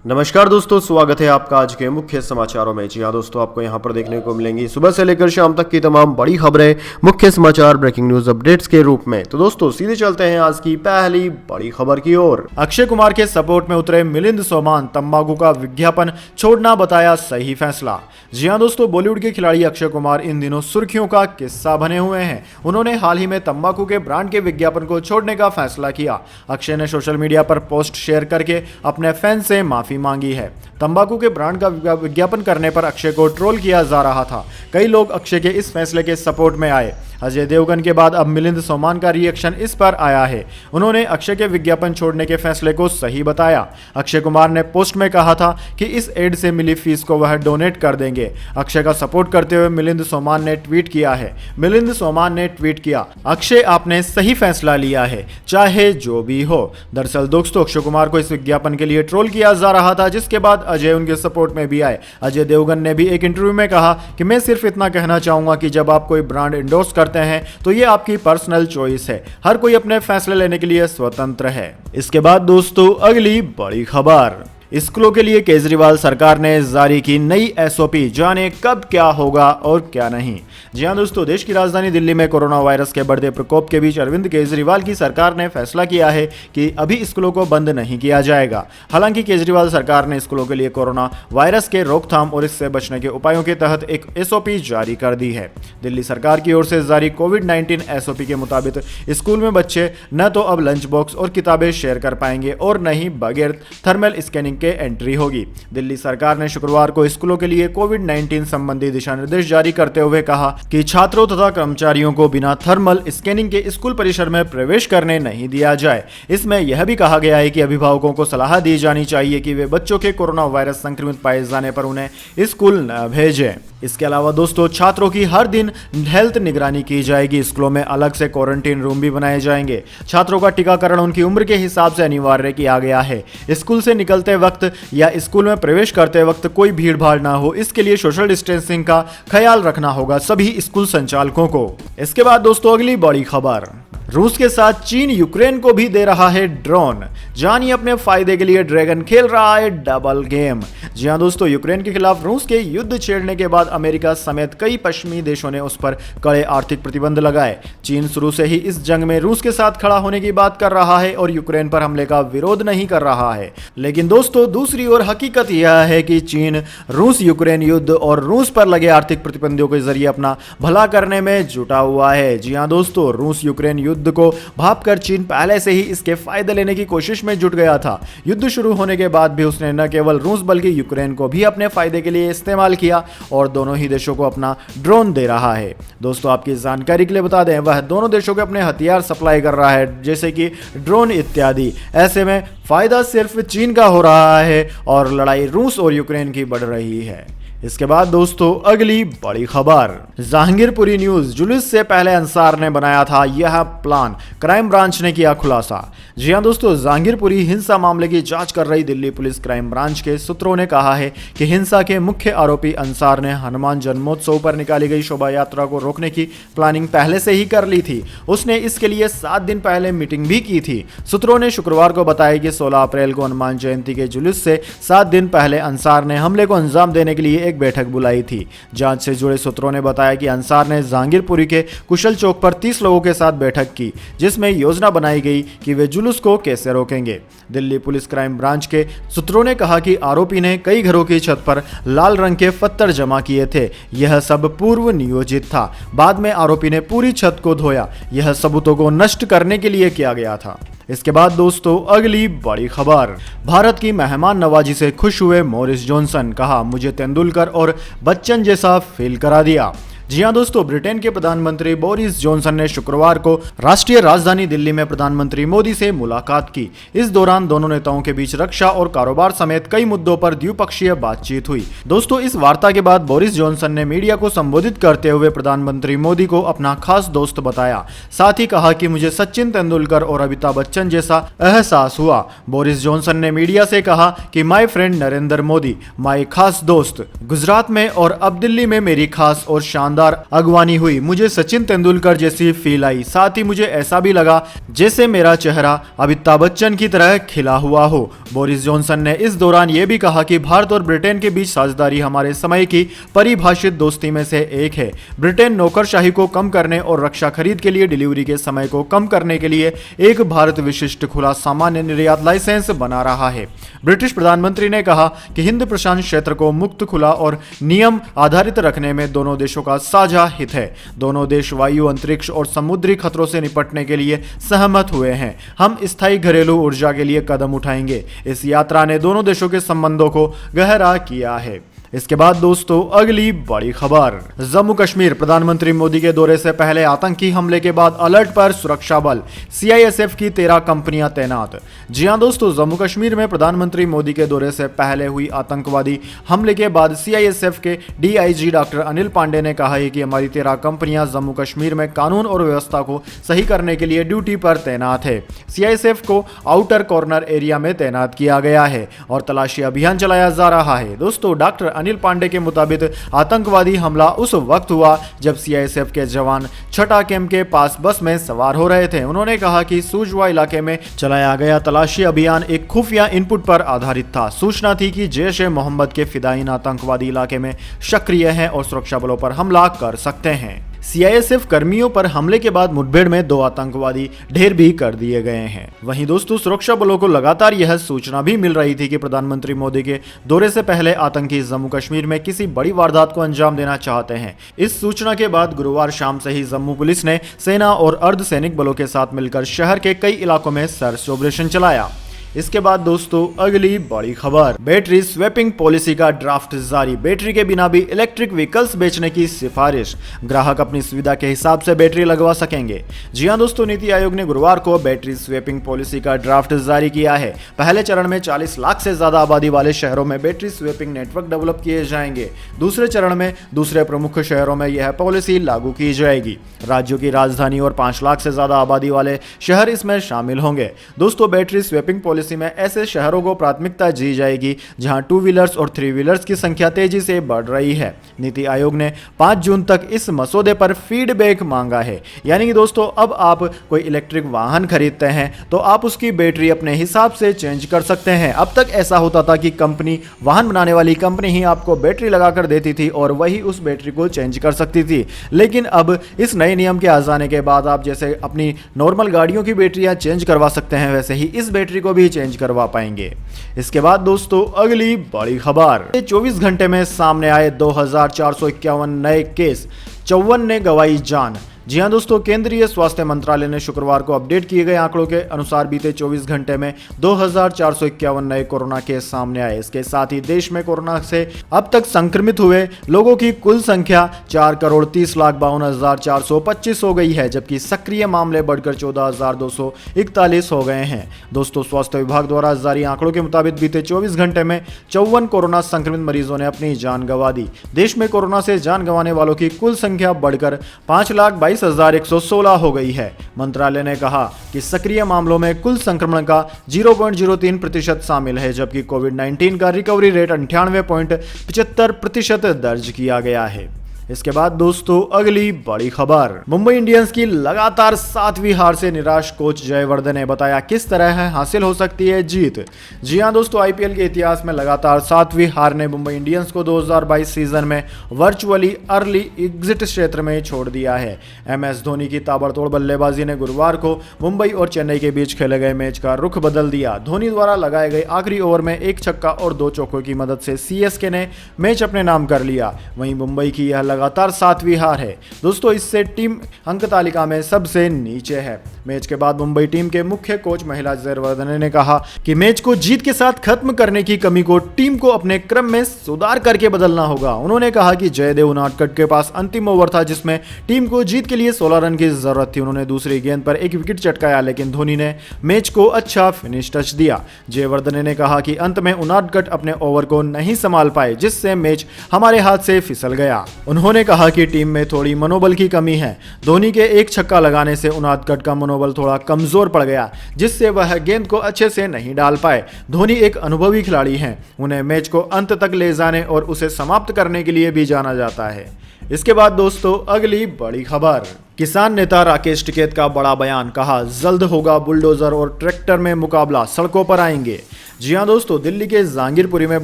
नमस्कार दोस्तों, स्वागत है आपका आज के मुख्य समाचारों में। जी हाँ दोस्तों, आपको यहाँ पर देखने को मिलेंगी सुबह से लेकर शाम तक की तमाम बड़ी खबरें मुख्य समाचार ब्रेकिंग न्यूज अपडेट्स के रूप में। तो दोस्तों सीधे चलते हैं आज की पहली बड़ी खबर की ओर। अक्षय कुमार के सपोर्ट में उतरे मिलिंद सोमान, तंबाकू का विज्ञापन छोड़ना बताया सही फैसला। जी हाँ दोस्तों, बॉलीवुड के खिलाड़ी अक्षय कुमार इन दिनों सुर्खियों का किस्सा बने हुए हैं। उन्होंने हाल ही में तंबाकू के ब्रांड के विज्ञापन को छोड़ने का फैसला किया। अक्षय ने सोशल मीडिया पर पोस्ट शेयर करके अपने फैन से माफी मांगी है। तंबाकू के ब्रांड का विज्ञापन करने पर अक्षय को ट्रोल किया जा रहा था। कई लोग अक्षय के इस फैसले के सपोर्ट में आए। अजय देवगन के बाद अब मिलिंद सोमान का रिएक्शन इस पर आया है। उन्होंने अक्षय के विज्ञापन छोड़ने के फैसले को सही बताया। अक्षय कुमार ने पोस्ट में कहा था कि इस एड से मिली फीस को वह डोनेट कर देंगे। अक्षय का सपोर्ट करते हुए मिलिंद सोमान ने ट्वीट किया है। मिलिंद सोमान ने ट्वीट किया, अक्षय आपने सही फैसला लिया है, चाहे जो भी हो। दरअसल दोस्तों, अक्षय कुमार को इस विज्ञापन के लिए ट्रोल किया जा रहा था, जिसके बाद अजय उनके सपोर्ट में भी आए। अजय देवगन ने भी एक इंटरव्यू में कहा कि मैं सिर्फ इतना कहना चाहूंगा कि जब आप कोई ब्रांड एंडोर्स करते हैं तो ये आपकी पर्सनल चॉइस है। हर कोई अपने फैसले लेने के लिए स्वतंत्र है। इसके बाद दोस्तों अगली बड़ी खबर, स्कूलों के लिए केजरीवाल सरकार ने जारी की नई एसओपी, जाने कब क्या होगा और क्या नहीं। जी हां दोस्तों, देश की राजधानी दिल्ली में कोरोना वायरस के बढ़ते प्रकोप के बीच अरविंद केजरीवाल की सरकार ने फैसला किया है कि अभी स्कूलों को बंद नहीं किया जाएगा। हालांकि केजरीवाल सरकार ने स्कूलों के लिए कोरोना वायरस के रोकथाम और इससे बचने के उपायों के तहत एक एसओपी जारी कर दी है। दिल्ली सरकार की ओर से जारी कोविड-19 एसओपी के मुताबिक स्कूल में बच्चे न तो अब लंच बॉक्स और किताबें शेयर कर पाएंगे और न ही बगैर थर्मल स्कैनिंग के एंट्री होगी। दिल्ली सरकार ने शुक्रवार को स्कूलों के लिए कोविड-19 संबंधी दिशा निर्देश जारी करते हुए कहा कि छात्रों तथा कर्मचारियों को बिना थर्मल स्कैनिंग के स्कूल परिसर में प्रवेश करने नहीं दिया जाए। इसमें यह भी कहा गया है कि अभिभावकों को सलाह दी जानी चाहिए कि वे बच्चों के कोरोना वायरस संक्रमित पाए जाने पर उन्हें स्कूल न भेजें। इसके अलावा दोस्तों, छात्रों की हर दिन हेल्थ निगरानी की जाएगी। स्कूलों में अलग से क्वारंटीन रूम भी बनाए जाएंगे। छात्रों का टीकाकरण उनकी उम्र के हिसाब से अनिवार्य किया गया है। स्कूल से निकलते वक्त या स्कूल में प्रवेश करते वक्त कोई भीड़ भाड़ ना हो, इसके लिए सोशल डिस्टेंसिंग का ख्याल रखना होगा सभी स्कूल संचालकों को। इसके बाद दोस्तों अगली बड़ी खबर, रूस के साथ चीन यूक्रेन को भी दे रहा है ड्रोन। जानिए अपने फायदे के लिए ड्रैगन खेल रहा है डबल गेम। जी हां दोस्तों, यूक्रेन के खिलाफ रूस के युद्ध छेड़ने के बाद अमेरिका समेत कई पश्चिमी देशों ने उस पर कड़े आर्थिक प्रतिबंध लगाए। चीन शुरू से ही इस जंग में रूस के साथ खड़ा होने की बात कर रहा है और यूक्रेन पर हमले का विरोध नहीं कर रहा है। लेकिन दोस्तों दूसरी ओर हकीकत यह है कि चीन रूस यूक्रेन युद्ध और रूस पर लगे आर्थिक प्रतिबंधों के जरिए अपना भला करने में जुटा हुआ है। जी हां दोस्तों, रूस यूक्रेन युद्ध को भांपकर चीन पहले से ही इसके फायदे लेने की कोशिश में जुट गया था। युद्ध शुरू होने के बाद भी उसने न केवल रूस बल्कि यूक्रेन को भी अपने फायदे के लिए इस्तेमाल किया और दोनों ही देशों को अपना ड्रोन दे रहा है। दोस्तों आपकी जानकारी के लिए बता दें, वह दोनों देशों को अपने हथियार सप्लाई कर रहा है, जैसे कि ड्रोन इत्यादि। ऐसे में फायदा सिर्फ चीन का हो रहा है और लड़ाई रूस और यूक्रेन की बढ़ रही है। इसके बाद दोस्तों अगली बड़ी खबर, जहांगीरपुरी न्यूज, जुलूस से पहले अंसार ने बनाया था यह प्लान, क्राइम ब्रांच ने किया खुलासा। जी हां दोस्तों, जहांगीरपुरी हिंसा मामले की जांच कर रही दिल्ली पुलिस क्राइम ब्रांच के सूत्रों ने कहा है कि हिंसा के मुख्य आरोपी अंसार ने हनुमान जन्मोत्सव पर निकाली गई शोभा यात्रा को रोकने की प्लानिंग पहले से ही कर ली थी। उसने इसके लिए 7 दिन पहले मीटिंग भी की थी। सूत्रों ने शुक्रवार को बताया कि 16 अप्रैल को हनुमान जयंती के जुलूस से 7 दिन पहले अंसार ने हमले को अंजाम देने के लिए एक बैठक बुलाई थी। जांच से जुड़े सूत्रों ने बताया कि अंसार ने जहांगीरपुरी के कुशल चौक पर 30 लोगों के साथ बैठक की, जिसमें योजना बनाई गई कि वे जुलूस को कैसे रोकेंगे। दिल्ली पुलिस क्राइम ब्रांच के सूत्रों ने कहा कि आरोपी ने कई घरों की छत पर लाल रंग के पत्थर जमा किए थे। यह सब पूर्व नियोजित था। बाद में आरोपी ने पूरी छत को धोया। यह सबूतों को नष्ट करने के लिए किया गया था। इसके बाद दोस्तों अगली बड़ी खबर, भारत की मेहमान नवाजी से खुश हुए मोरिस जॉनसन, कहा मुझे तेंदुलकर और बच्चन जैसा फील करा दिया। जी हां दोस्तों, ब्रिटेन के प्रधानमंत्री बोरिस जॉनसन ने शुक्रवार को राष्ट्रीय राजधानी दिल्ली में प्रधानमंत्री मोदी से मुलाकात की। इस दौरान दोनों नेताओं के बीच रक्षा और कारोबार समेत कई मुद्दों पर द्विपक्षीय बातचीत हुई। दोस्तों इस वार्ता के बाद बोरिस जॉनसन ने मीडिया को संबोधित करते हुए प्रधानमंत्री मोदी को अपना खास दोस्त बताया। साथ ही कहा कि मुझे सचिन तेंदुलकर और अमिताभ बच्चन जैसा एहसास हुआ। बोरिस जॉनसन ने मीडिया से कहा कि my friend Narendra Modi, my खास दोस्त, गुजरात में और अब दिल्ली में मेरी खास और शानदार शानदार अगवानी हुई। मुझे सचिन तेंदुलकर जैसी फील आई। साथ ही मुझे ऐसा भी लगा जैसे मेरा चेहरा अमिताभ बच्चन की तरह खिला हुआ हो। बोरिस जॉनसन ने इस दौरान यह भी कहा कि भारत और ब्रिटेन के बीच साझेदारी हमारे समय की परिभाषित दोस्ती में से एक है। ब्रिटेन नौकरशाही को कम करने और रक्षा खरीद के लिए डिलीवरी के समय को कम करने के लिए एक भारत विशिष्ट खुला सामान्य निर्यात लाइसेंस बना रहा है। ब्रिटिश प्रधानमंत्री ने कहा कि हिंद प्रशांत क्षेत्र को मुक्त, खुला और नियम आधारित रखने में दोनों देशों का साझा हित है। दोनों देश वायु, अंतरिक्ष और समुद्री खतरों से निपटने के लिए सहमत हुए हैं। हम स्थायी घरेलू ऊर्जा के लिए कदम उठाएंगे। इस यात्रा ने दोनों देशों के संबंधों को गहरा किया है। इसके बाद दोस्तों अगली बड़ी खबर, जम्मू कश्मीर। प्रधानमंत्री मोदी के दौरे से पहले आतंकी हमले के बाद अलर्ट पर सुरक्षा बल, सीआईएसएफ की 13 कंपनियां तैनात। जी हां दोस्तों, जम्मू कश्मीर में प्रधानमंत्री मोदी के दौरे से पहले हुई आतंकवादी हमले के बाद सीआईएसएफ के डीआईजी डॉक्टर अनिल पांडे ने कहा है कि हमारी 13 कंपनियां जम्मू कश्मीर में कानून और व्यवस्था को सही करने के लिए ड्यूटी पर तैनात है। सीआईएसएफ को आउटर कॉर्नर एरिया में तैनात किया गया है और तलाशी अभियान चलाया जा रहा है। दोस्तों डॉक्टर अनिल पांडे के मुताबिक आतंकवादी हमला उस वक्त हुआ जब सीआईएसएफ के जवान छठा कैंप के पास बस में सवार हो रहे थे। उन्होंने कहा कि सूजवा इलाके में चलाया गया तलाशी अभियान एक खुफिया इनपुट पर आधारित था। सूचना थी कि जैश ए मोहम्मद के फिदायीन आतंकवादी इलाके में सक्रिय हैं और सुरक्षा बलों पर हमला कर सकते हैं। सीआईएसएफ कर्मियों पर हमले के बाद मुठभेड़ में 2 आतंकवादी ढेर भी कर दिए गए हैं। वहीं दोस्तों सुरक्षा बलों को लगातार यह सूचना भी मिल रही थी कि प्रधानमंत्री मोदी के दौरे से पहले आतंकी जम्मू कश्मीर में किसी बड़ी वारदात को अंजाम देना चाहते हैं। इस सूचना के बाद गुरुवार शाम से ही जम्मू पुलिस ने सेना और अर्धसैनिक बलों के साथ मिलकर शहर के कई इलाकों में सर्च ऑपरेशन चलाया। इसके बाद दोस्तों अगली बड़ी खबर, बैटरी स्वैपिंग पॉलिसी का ड्राफ्ट जारी। बैटरी के बिना भी इलेक्ट्रिक व्हीकल्स बेचने की सिफारिश। ग्राहक अपनी सुविधा के हिसाब से बैटरी लगवा सकेंगे। जी हां दोस्तों, नीति आयोग ने गुरुवार को बैटरी स्वैपिंग पॉलिसी का ड्राफ्ट जारी किया है। पहले चरण में 40 लाख से ज्यादा आबादी वाले शहरों में बैटरी स्वैपिंग नेटवर्क डेवलप किए जाएंगे। दूसरे चरण में दूसरे प्रमुख शहरों में यह पॉलिसी लागू की जाएगी। राज्यों की राजधानी और 5 लाख से ज्यादा आबादी वाले शहर इसमें शामिल होंगे। दोस्तों बैटरी स्वैपिंग पॉलिसी में ऐसे शहरों को प्राथमिकता दी जाएगी जहां 2 व्हीलर्स और 3 व्हीलर्स की संख्या तेजी से बढ़ रही है। नीति आयोग ने 5 जून तक इस मसौदे पर फीडबैक मांगा है। यानी कि दोस्तों अब आप कोई इलेक्ट्रिक वाहन खरीदते हैं तो आप उसकी बैटरी अपने हिसाब से चेंज कर सकते हैं। अब तक ऐसा होता था कि कंपनी, वाहन बनाने वाली कंपनी ही आपको बैटरी लगाकर देती थी और वही उस बैटरी को चेंज कर सकती थी। लेकिन अब इस नए नियम के आ जाने के बाद आप जैसे अपनी नॉर्मल गाड़ियों की बैटरियां चेंज करवा सकते हैं, वैसे ही इस बैटरी को भी चेंज करवा पाएंगे। इसके बाद दोस्तों अगली बड़ी खबर, 24 घंटे में सामने आए 2451 नए केस, 54 ने गंवाई जान। जी हां दोस्तों, केंद्रीय स्वास्थ्य मंत्रालय ने शुक्रवार को अपडेट किए गए आंकड़ों के अनुसार बीते 24 घंटे में 2451 नए कोरोना केस सामने आए। इसके साथ ही देश में कोरोना से अब तक संक्रमित हुए लोगों की कुल संख्या 4,30,52,425 हो गई है, जबकि सक्रिय मामले बढ़कर 14,241 हो गए हैं। दोस्तों स्वास्थ्य विभाग द्वारा जारी आंकड़ों के मुताबिक बीते 24 घंटे में 54 कोरोना संक्रमित मरीजों ने अपनी जान गंवा दी। देश में कोरोना से जान गंवाने वालों की कुल संख्या बढ़कर 5,22,116 हो गई है। मंत्रालय ने कहा कि सक्रिय मामलों में कुल संक्रमण का 0.03% शामिल है, जबकि कोविड-19 का रिकवरी रेट 98.75% दर्ज किया गया है। इसके बाद दोस्तों अगली बड़ी खबर, मुंबई इंडियंस की लगातार 7वीं हार से निराश कोच जयवर्धन ने बताया किस तरह हासिल हो सकती है जीत। जी हां दोस्तों, आईपीएल के इतिहास में लगातार 7वीं हार ने मुंबई इंडियंस को 2022 सीजन में वर्चुअली अर्ली एग्जिट क्षेत्र में छोड़ दिया है। एमएस धोनी की ताबड़तोड़ बल्लेबाजी ने गुरुवार को मुंबई और चेन्नई के बीच खेले गए मैच का रुख बदल दिया। धोनी द्वारा लगाए गए आखिरी ओवर में 1 छक्का और 2 चौकों की मदद से सीएसके ने मैच अपने नाम कर लिया। वहीं मुंबई की यह लगातार 7वीं हार है। दोस्तों इससे टीम अंक तालिका में सबसे नीचे है। मैच के बाद मुंबई टीम के मुख्य कोच महिला जयवर्धन ने कहा कि मैच को जीत के साथ खत्म करने की कमी को टीम को अपने क्रम में सुधार करके बदलना होगा। उन्होंने कहा कि जयदेव उनादकट के पास अंतिम ओवर था जिसमें टीम को जीत के लिए 16 रन की जरूरत थी। उन्होंने दूसरी गेंद पर 1 विकेट चटकाया, लेकिन धोनी ने मैच को अच्छा फिनिश टच दिया। जयवर्धन ने कहा कि अंत में उनादकट अपने ओवर को नहीं संभाल पाए, जिससे मैच हमारे हाथ से फिसल गया। उन्होंने उन्होंने कहा कि टीम में थोड़ी मनोबल की कमी है। धोनी के एक छक्का लगाने से उनादकट का मनोबल थोड़ा कमजोर पड़ गया, जिससे वह गेंद को अच्छे से नहीं डाल पाए। धोनी एक अनुभवी खिलाड़ी हैं, उन्हें मैच को अंत तक ले जाने और उसे समाप्त करने के लिए भी जाना जाता है। इसके बाद दोस्तों अगली बड़ी खबर, किसान नेता राकेश टिकैत का बड़ा बयान, कहा जल्द होगा बुलडोजर और ट्रैक्टर में मुकाबला, सड़कों पर आएंगे। जी हां दोस्तों, दिल्ली के जहांगीरपुरी में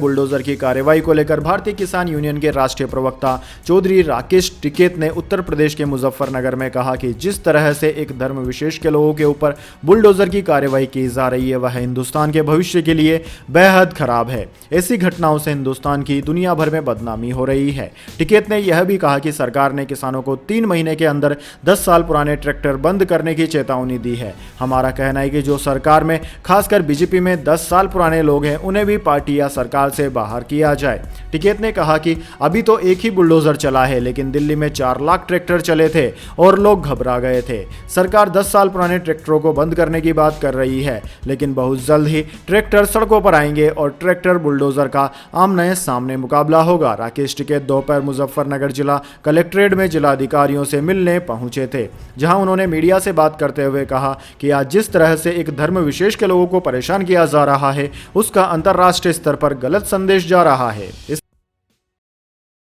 बुलडोजर की कार्रवाई को लेकर भारतीय किसान यूनियन के राष्ट्रीय प्रवक्ता चौधरी राकेश टिकैत ने उत्तर प्रदेश के मुजफ्फरनगर में कहा कि जिस तरह से एक धर्म विशेष के लोगों के ऊपर बुलडोजर की कार्रवाई की जा रही है वह हिंदुस्तान के भविष्य के लिए बेहद खराब है। ऐसी घटनाओं से हिंदुस्तान की दुनिया भर में बदनामी हो रही है। टिकैत ने यह भी कहा कि सरकार ने किसानों को 3 महीने के अंदर 10 साल पुराने ट्रैक्टर बंद करने की चेतावनी दी है। हमारा कहना है कि जो सरकार में खासकर बीजेपी में 10 साल पुराने लोग हैं उन्हें भी पार्टी या सरकार से बाहर किया जाए। टिकैत ने कहा कि अभी तो एक ही बुलडोजर चला है, लेकिन दिल्ली में 4 लाख ट्रैक्टर चले थे और लोग घबरा गए थे। सरकार 10 साल पुराने ट्रैक्टरों को बंद करने की बात कर रही है, लेकिन बहुत जल्द ही ट्रैक्टर सड़कों पर आएंगे और ट्रैक्टर बुलडोजर का आमने सामने मुकाबला होगा। राकेश टिकैत दोपहर मुजफ्फरनगर जिला कलेक्ट्रेट में जिला अधिकारियों से मिलने पहुंचे थे, जहां उन्होंने मीडिया से बात करते हुए कहा कि आज जिस तरह से एक धर्म विशेष के लोगों को परेशान किया जा रहा है उसका अंतर्राष्ट्रीय स्तर पर गलत संदेश जा रहा है।